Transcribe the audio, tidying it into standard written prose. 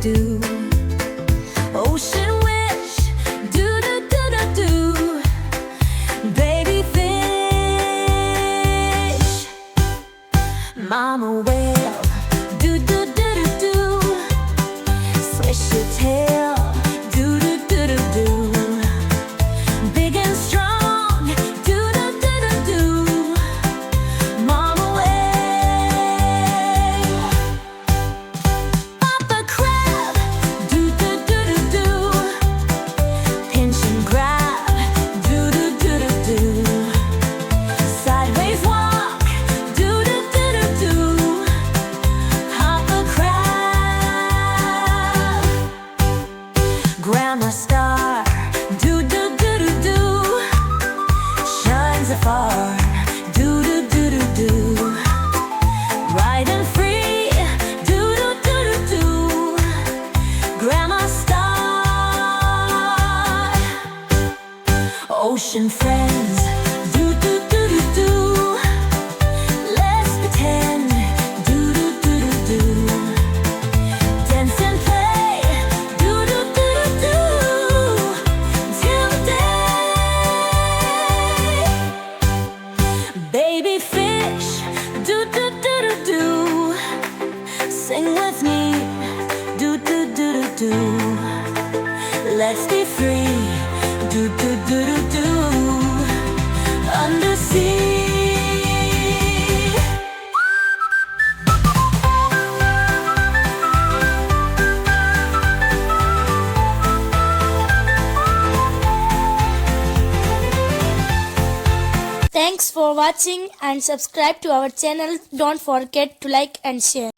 do. Ocean wish, do do do do do. Baby fish, mama whale, do do do do do. Swish your tail, do do do do do. Big and strong, do do do do do. Mama whale, Papa crab, do do do do do. Pinch and grab, do do do do do. Sideways walk, do do do do do. Papa crab, Grandma star, do do do do do. Shines afar, do do do do do. Riding free, do do do do do. Grandma star, ocean friends, do do do do do. Let's pretend, do do do do do. Dance and play, do do do do do. Till the day. Baby fish, do do do do do. Sing with me, do do do do do. Let's be free, do do do do do. Undersea. Thanks for watching and subscribe to our channel. Don't forget to like and share.